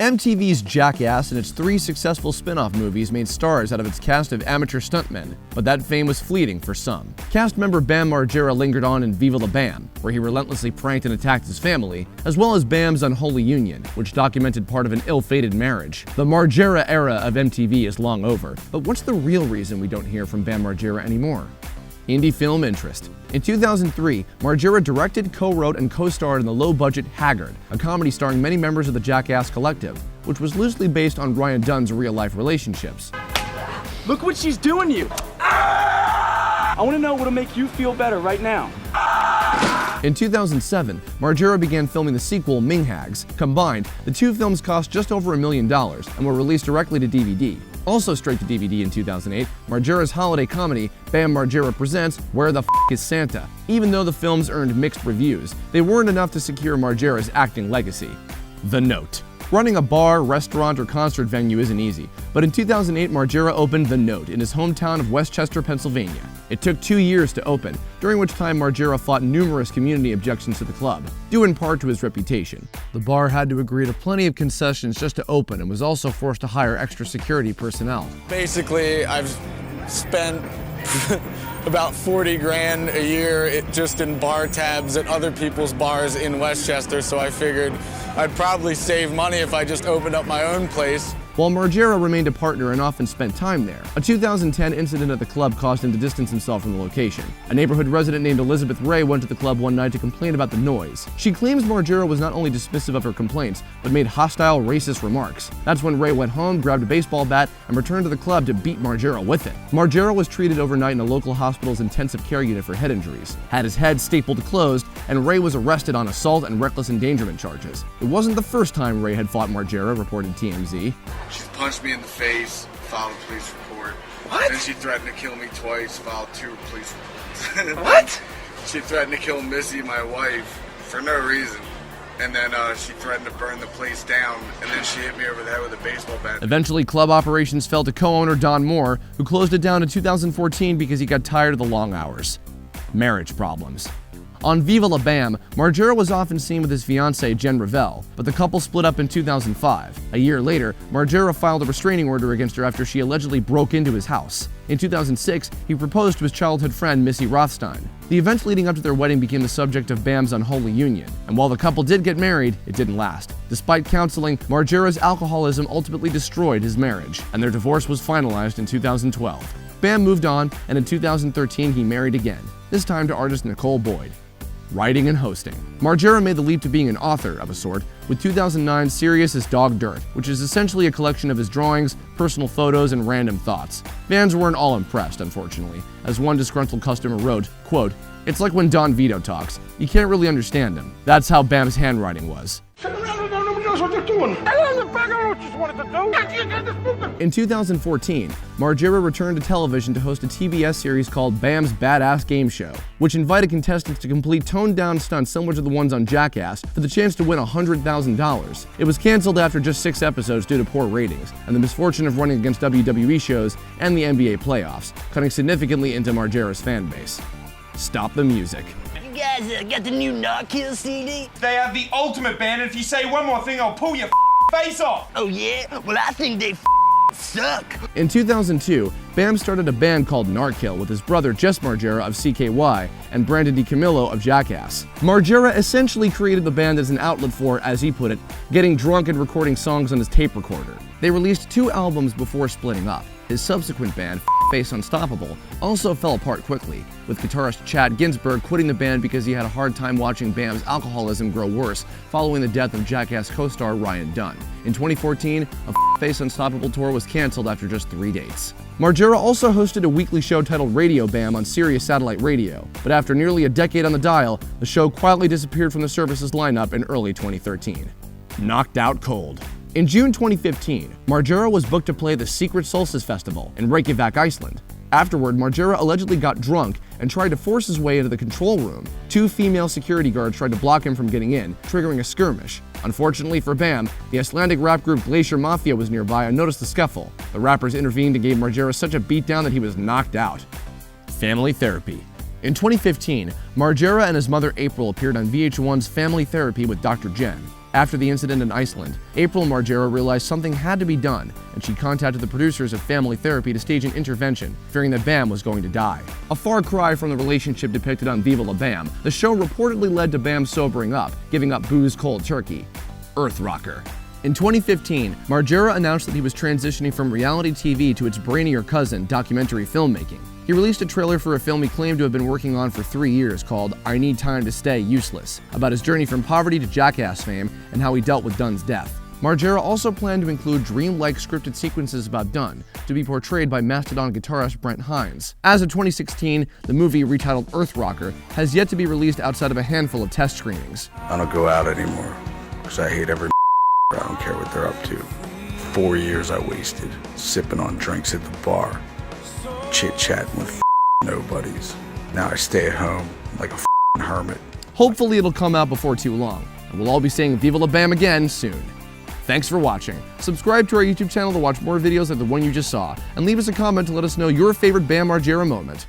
MTV's Jackass and its 3 successful spin-off movies made stars out of its cast of amateur stuntmen, but that fame was fleeting for some. Cast member Bam Margera lingered on in Viva La Bam, where he relentlessly pranked and attacked his family, as well as Bam's Unholy Union, which documented part of an ill-fated marriage. The Margera era of MTV is long over, but what's the real reason we don't hear from Bam Margera anymore? Indie film interest. In 2003, Margera directed, co-wrote, and co-starred in the low-budget Haggard, a comedy starring many members of the Jackass collective, which was loosely based on Ryan Dunn's real-life relationships. Look what she's doing to you! I want to know what'll make you feel better right now. In 2007, Margera began filming the sequel, Ming Hags. Combined, the 2 films cost just over $1 million and were released directly to DVD. Also straight to DVD in 2008, Margera's holiday comedy, Bam Margera Presents Where the F*** is Santa? Even though the films earned mixed reviews, they weren't enough to secure Margera's acting legacy. The Note. Running a bar, restaurant, or concert venue isn't easy, but in 2008, Margera opened The Note in his hometown of Westchester, Pennsylvania. It took 2 years to open, during which time Margera fought numerous community objections to the club, due in part to his reputation. The bar had to agree to plenty of concessions just to open and was also forced to hire extra security personnel. Basically, I've spent about 40 grand a year just in bar tabs at other people's bars in Westchester, so I figured I'd probably save money if I just opened up my own place. While Margera remained a partner and often spent time there, a 2010 incident at the club caused him to distance himself from the location. A neighborhood resident named Elizabeth Ray went to the club one night to complain about the noise. She claims Margera was not only dismissive of her complaints, but made hostile, racist remarks. That's when Ray went home, grabbed a baseball bat, and returned to the club to beat Margera with it. Margera was treated overnight in a local hospital's intensive care unit for head injuries, had his head stapled closed, and Ray was arrested on assault and reckless endangerment charges. It wasn't the first time Ray had fought Margera, reported TMZ. She punched me in the face, filed a police report. What? Then she threatened to kill me twice, filed 2 police reports. What? She threatened to kill Missy, my wife, for no reason. And then she threatened to burn the place down, and then she hit me over the head with a baseball bat. Eventually, club operations fell to co-owner Don Moore, who closed it down in 2014 because he got tired of the long hours. Marriage problems. On Viva La Bam, Margera was often seen with his fiancée Jen Revelle, but the couple split up in 2005. A year later, Margera filed a restraining order against her after she allegedly broke into his house. In 2006, he proposed to his childhood friend Missy Rothstein. The events leading up to their wedding became the subject of Bam's Unholy Union, and while the couple did get married, it didn't last. Despite counseling, Margera's alcoholism ultimately destroyed his marriage, and their divorce was finalized in 2012. Bam moved on, and in 2013 he married again, this time to artist Nicole Boyd. Writing and hosting. Margera made the leap to being an author of a sort with 2009's Serious as Dog Dirt, which is essentially a collection of his drawings, personal photos, and random thoughts. Fans weren't all impressed, unfortunately, as one disgruntled customer wrote, quote, "It's like when Don Vito talks. You can't really understand him." That's how Bam's handwriting was. In 2014, Margera returned to television to host a TBS series called Bam's Badass Game Show, which invited contestants to complete toned-down stunts similar to the ones on Jackass for the chance to win $100,000. It was canceled after just 6 episodes due to poor ratings and the misfortune of running against WWE shows and the NBA playoffs, cutting significantly into Margera's fan base. Stop the music. You guys got the new Knoxville CD? They have the ultimate band, and if you say one more thing, I'll pull your face off. Oh yeah? Well, I think they suck. In 2002, Bam started a band called Narkill with his brother Jess Margera of CKY and Brandon DiCamillo of Jackass. Margera essentially created the band as an outlet for, as he put it, getting drunk and recording songs on his tape recorder. They released 2 albums before splitting up. His subsequent band, Face Unstoppable, also fell apart quickly, with guitarist Chad Ginsburg quitting the band because he had a hard time watching Bam's alcoholism grow worse following the death of Jackass co-star Ryan Dunn. In 2014, a Face Unstoppable tour was canceled after just 3 dates. Margera also hosted a weekly show titled Radio Bam on Sirius Satellite Radio, but after nearly a decade on the dial, the show quietly disappeared from the service's lineup in early 2013. Knocked out cold. In June 2015, Margera was booked to play the Secret Solstice Festival in Reykjavik, Iceland. Afterward, Margera allegedly got drunk and tried to force his way into the control room. 2 female security guards tried to block him from getting in, triggering a skirmish. Unfortunately for Bam, the Icelandic rap group Glacier Mafia was nearby and noticed the scuffle. The rappers intervened and gave Margera such a beatdown that he was knocked out. Family therapy. In 2015, Margera and his mother April appeared on VH1's Family Therapy with Dr. Jen. After the incident in Iceland, April Margera realized something had to be done, and she contacted the producers of Family Therapy to stage an intervention, fearing that Bam was going to die. A far cry from the relationship depicted on Viva La Bam, the show reportedly led to Bam sobering up, giving up booze cold turkey. Earth Rocker. In 2015, Margera announced that he was transitioning from reality TV to its brainier cousin, documentary filmmaking. He released a trailer for a film he claimed to have been working on for 3 years called I Need Time to Stay Useless, about his journey from poverty to Jackass fame and how he dealt with Dunn's death. Margera also planned to include dreamlike scripted sequences about Dunn, to be portrayed by Mastodon guitarist Brent Hines. As of 2016, the movie, retitled Earth Rocker, has yet to be released outside of a handful of test screenings. I don't go out anymore because I hate every I don't care what they're up to. 4 years I wasted sipping on drinks at the bar, chit-chatting with nobodies. Now I stay at home like a hermit. Hopefully it'll come out before too long, and we'll all be saying Viva La Bam again soon. Thanks for watching. Subscribe to our YouTube channel to watch more videos like the one you just saw, and leave us a comment to let us know your favorite Bam Margera moment.